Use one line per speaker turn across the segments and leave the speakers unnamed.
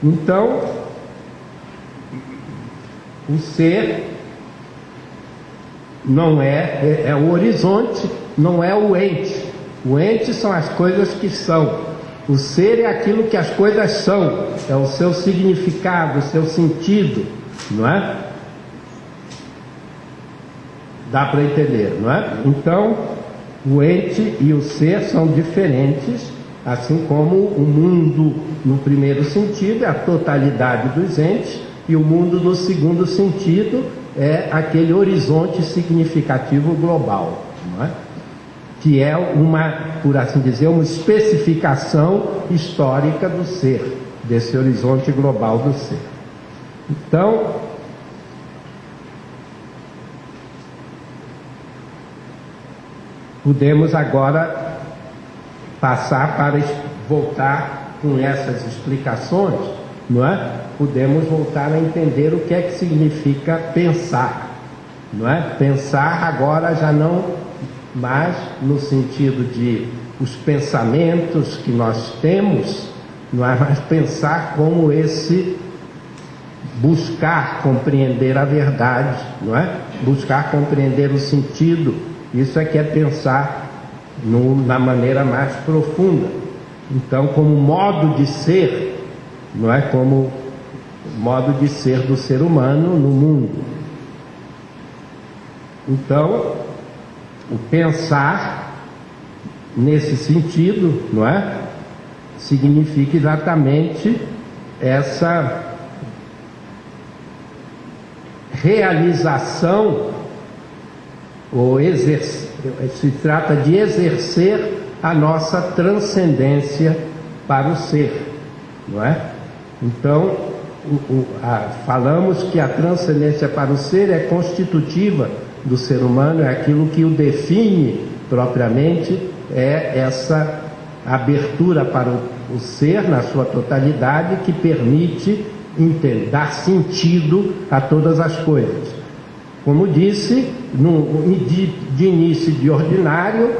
Então, o ser não é o horizonte, não é o ente. O ente são as coisas que são. O ser é aquilo que as coisas são, é o seu significado, o seu sentido, não é? Dá para entender, não é? Então, o ente e o ser são diferentes, assim como o mundo no primeiro sentido é a totalidade dos entes, e o mundo no segundo sentido é aquele horizonte significativo global, não é? Que é uma, por assim dizer, uma especificação histórica do ser, desse horizonte global do ser. Então, podemos agora passar para voltar com essas explicações, não é? Podemos voltar a entender o que é que significa pensar, não é? Pensar agora já não mais no sentido de os pensamentos que nós temos, não é mais pensar como esse buscar compreender a verdade, não é? Buscar compreender o sentido, isso é que é pensar na maneira mais profunda. Então, como modo de ser, não é? Como modo de ser do ser humano no mundo. Então, o pensar, nesse sentido, não é? Significa exatamente essa realização, ou se trata de exercer a nossa transcendência para o ser, não é? Então, falamos que a transcendência para o ser é constitutiva do ser humano, é aquilo que o define propriamente, é essa abertura para o ser na sua totalidade que permite dar sentido a todas as coisas. Como disse, de início de ordinário,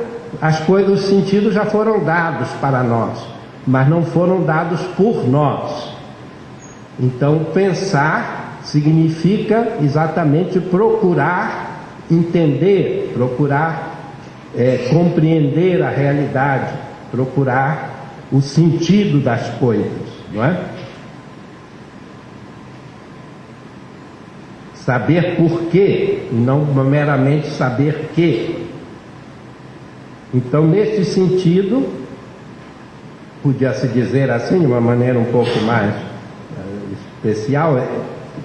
as coisas, os sentidos já foram dados para nós, mas não foram dados por nós. Então, pensar significa exatamente procurar entender, procurar compreender a realidade, procurar o sentido das coisas, não é? Saber por quê, e não meramente saber que. Então, nesse sentido, podia-se dizer assim, de uma maneira um pouco mais especial,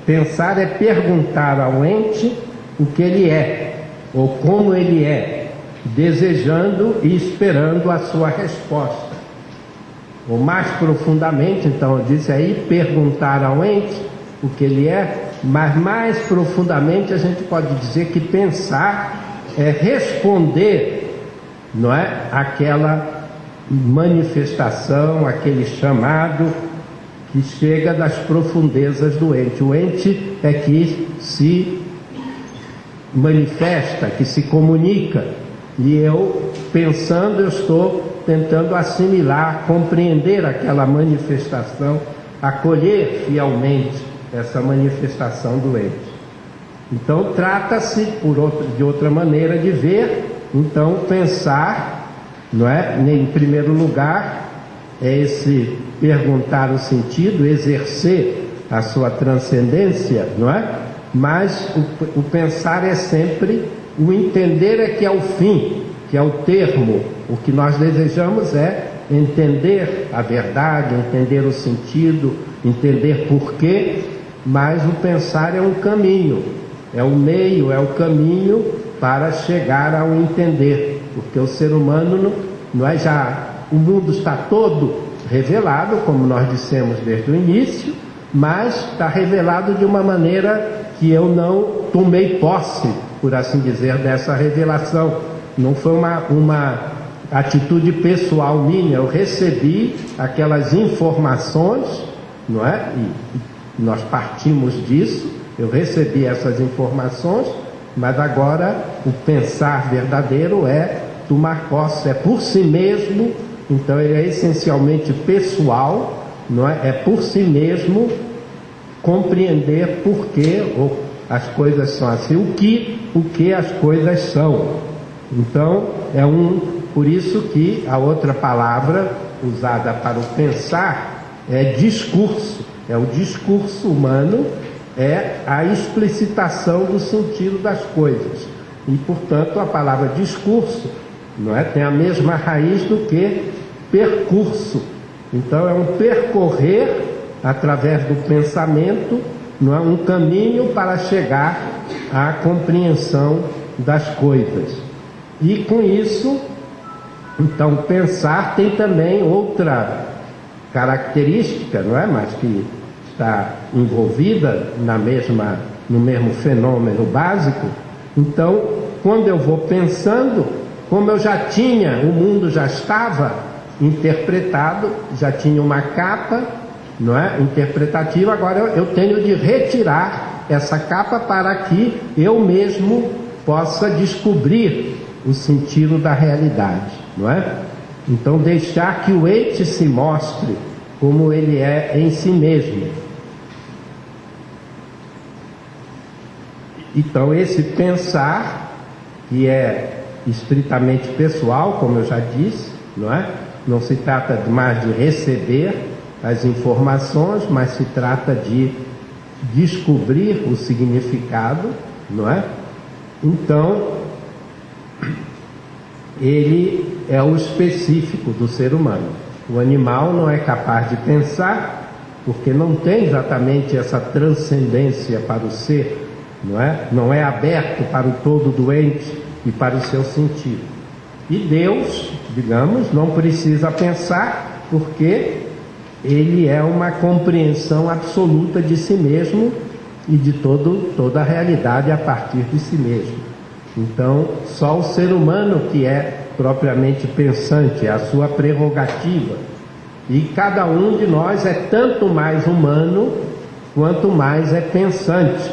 pensar é perguntar ao ente o que ele é, ou como ele é, desejando e esperando a sua resposta. Ou mais profundamente, então eu disse aí, perguntar ao ente o que ele é, mas mais profundamente a gente pode dizer que pensar é responder, não é? Aquela manifestação, aquele chamado que chega das profundezas do ente. O ente é que se manifesta, que se comunica, e eu, pensando, eu estou tentando assimilar, compreender aquela manifestação, acolher fielmente essa manifestação do ente. Então, trata-se, de outra maneira de ver, então, pensar, não é? Em primeiro lugar, é esse perguntar o sentido, exercer a sua transcendência, não é? Mas o pensar é sempre, o entender é que é o fim, que é o termo. O que nós desejamos é entender a verdade, entender o sentido, entender porquê, mas o pensar é um caminho, é o meio, é o caminho para chegar ao entender, porque o ser humano não é já, o mundo está todo revelado, como nós dissemos desde o início, mas está revelado de uma maneira que eu não tomei posse, por assim dizer, dessa revelação. Não foi uma atitude pessoal minha, eu recebi aquelas informações, não é? E nós partimos disso, eu recebi essas informações, mas agora o pensar verdadeiro é tomar posse, é por si mesmo, então ele é essencialmente pessoal, não é? É por si mesmo compreender por que as coisas são assim, o que as coisas são. Então, por isso que a outra palavra usada para o pensar é discurso. É o discurso humano, é a explicitação do sentido das coisas. E, portanto, a palavra discurso, não é, tem a mesma raiz do que percurso. Então, é um percorrer através do pensamento, não é, um caminho para chegar à compreensão das coisas. E com isso, então, pensar tem também outra característica, não é, mas que está envolvida no mesmo fenômeno básico. Então, quando eu vou pensando, como eu já tinha, o mundo já estava interpretado, já tinha uma capa, não é, interpretativa, agora eu tenho de retirar essa capa para que eu mesmo possa descobrir o sentido da realidade, não é? Então, deixar que o ente se mostre como ele é em si mesmo. Então, esse pensar, que é estritamente pessoal, como eu já disse, não é? Não se trata mais de receber as informações, mas se trata de descobrir o significado, não é? Então, ele é o específico do ser humano. O animal não é capaz de pensar, porque não tem exatamente essa transcendência para o ser, não é? Não é aberto para o todo doente e para o seu sentido. E Deus, digamos, não precisa pensar, porque ele é uma compreensão absoluta de si mesmo e de toda a realidade a partir de si mesmo. Então, só o ser humano que é propriamente pensante, é a sua prerrogativa. E cada um de nós é tanto mais humano quanto mais é pensante.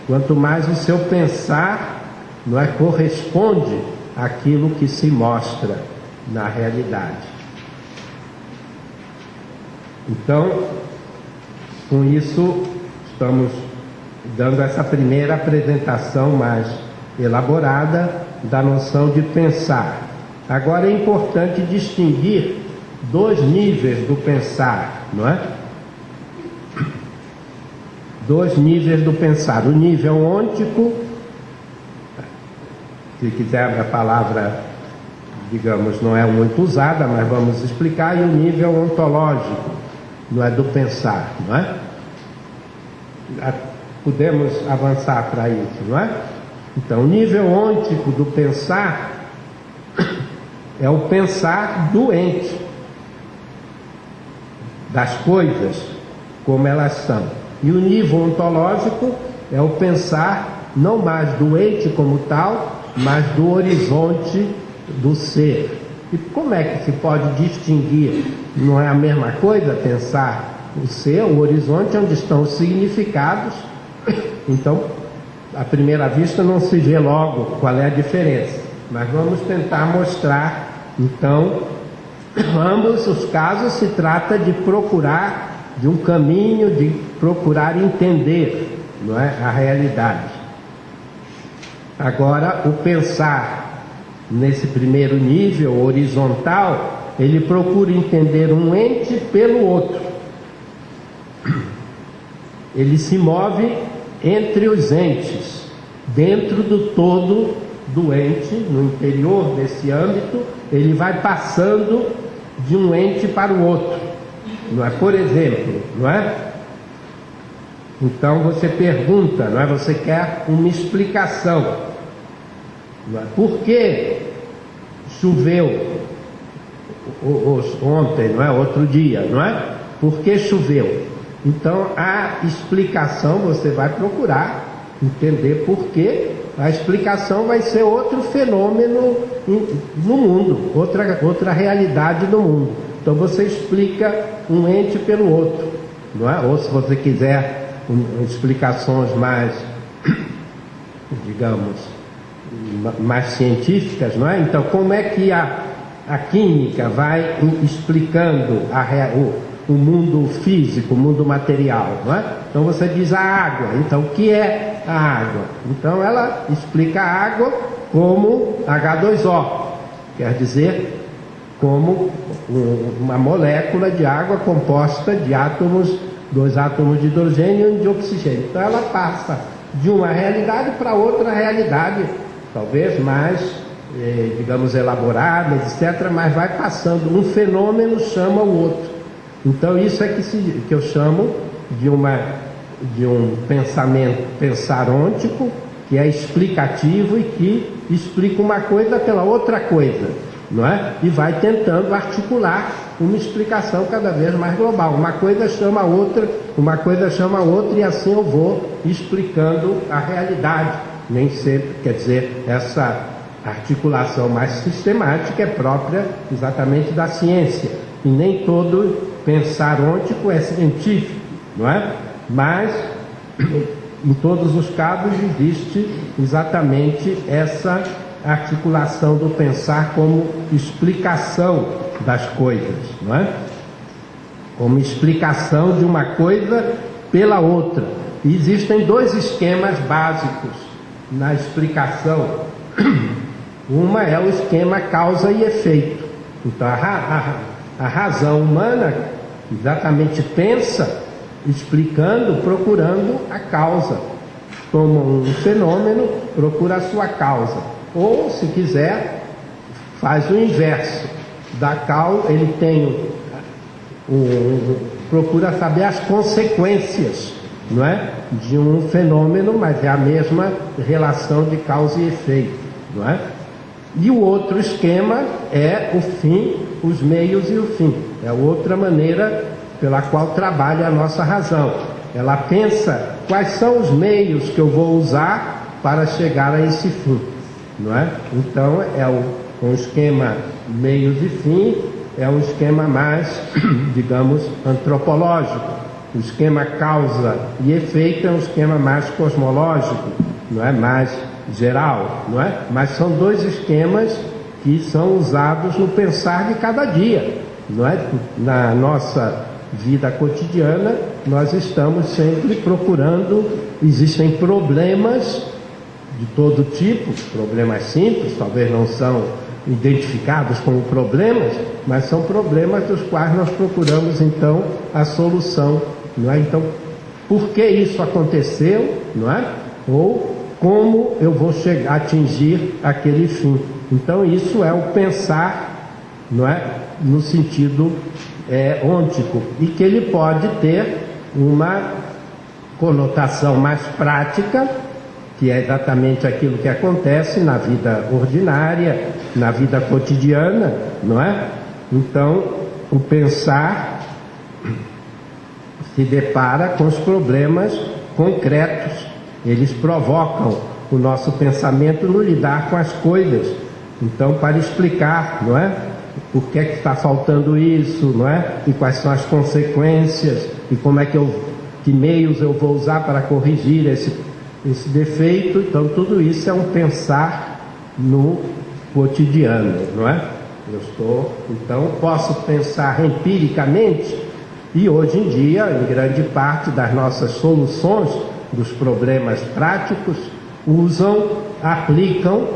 Quanto mais o seu pensar não é, corresponde àquilo que se mostra na realidade. Então, com isso, estamos dando essa primeira apresentação mais elaborada da noção de pensar. Agora é importante distinguir dois níveis do pensar, não é? Dois níveis do pensar. O nível ôntico, se quiser a palavra, digamos, não é muito usada, mas vamos explicar, e o nível ontológico, não é, do pensar, não é? Podemos avançar para isso, não é? Então, o nível ôntico do pensar é o pensar doente das coisas como elas são. E o nível ontológico é o pensar não mais doente como tal, mas do horizonte do ser. E como é que se pode distinguir? Não é a mesma coisa pensar o ser, o horizonte onde estão os significados. Então, à primeira vista não se vê logo qual é a diferença, mas vamos tentar mostrar. Então, ambos os casos se trata de procurar, de um caminho de procurar entender, não é, a realidade. Agora, o pensar nesse primeiro nível horizontal, ele procura entender um ente pelo outro. Ele se move entre os entes, dentro do todo do ente, no interior desse âmbito, ele vai passando de um ente para o outro, não é? Por exemplo, não é? Então você pergunta, não é? Você quer uma explicação, não é? Por que choveu ontem, não é? Outro dia, não é? Por que choveu? Então a explicação você vai procurar entender por quê. A explicação vai ser outro fenômeno no mundo, outra realidade no mundo. Então você explica um ente pelo outro, não é? Ou se você quiser explicações mais, digamos, mais científicas, não é? Então como é que a química vai explicando o mundo físico, o mundo material, não é? Então você diz a água. Então o que é a água? Então ela explica a água como H2O, quer dizer, como uma molécula de água composta de átomos, 2 átomos de hidrogênio e um de oxigênio. Então ela passa de uma realidade para outra realidade, talvez mais, digamos, elaborada, etc., mas vai passando, um fenômeno chama o outro. Então isso é que eu chamo de um pensar ôntico, que é explicativo e que explica uma coisa pela outra coisa, não é? E vai tentando articular uma explicação cada vez mais global. Uma coisa chama a outra, uma coisa chama a outra, e assim eu vou explicando a realidade. Nem sempre, quer dizer, essa articulação mais sistemática é própria exatamente da ciência. E nem todo pensar ôntico é científico, não é? Mas em todos os casos existe exatamente essa articulação do pensar como explicação das coisas, não é? Como explicação de uma coisa pela outra. E existem 2 esquemas básicos na explicação. Uma é o esquema causa e efeito. Então a razão humana exatamente pensa explicando, procurando a causa. Toma um fenômeno, procura a sua causa. Ou, se quiser, faz o inverso. Da causa, ele tem procura saber as consequências, não é? De um fenômeno, mas é a mesma relação de causa e efeito, não é? E o outro esquema é o fim, os meios e o fim. É outra maneira pela qual trabalha a nossa razão. Ela pensa quais são os meios que eu vou usar para chegar a esse fim, não é? Então é um esquema meios e fim, é um esquema mais, digamos, antropológico. O esquema causa e efeito é um esquema mais cosmológico, não é? Mais geral, não é? Mas são 2 esquemas que são usados no pensar de cada dia, não é? Na nossa vida cotidiana, nós estamos sempre procurando, existem problemas de todo tipo, problemas simples, talvez não são identificados como problemas, mas são problemas dos quais nós procuramos então a solução, não é? Então, por que isso aconteceu, não é? Ou como eu vou atingir aquele fim. Então isso é o pensar, não é? No sentido ôntico, e que ele pode ter uma conotação mais prática, que é exatamente aquilo que acontece na vida ordinária, na vida cotidiana, não é? Então, o pensar se depara com os problemas concretos, eles provocam o nosso pensamento no lidar com as coisas. Então, para explicar, não é? Por que está faltando isso, não é? E quais são as consequências, e como é que meios eu vou usar para corrigir esse defeito. Então tudo isso é um pensar no cotidiano, não é? Então posso pensar empiricamente, e hoje em dia, em grande parte das nossas soluções dos problemas práticos, aplicam,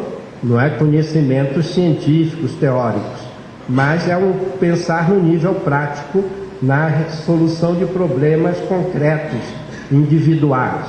não é, conhecimentos científicos, teóricos, mas é um pensar no nível prático, na solução de problemas concretos, individuais.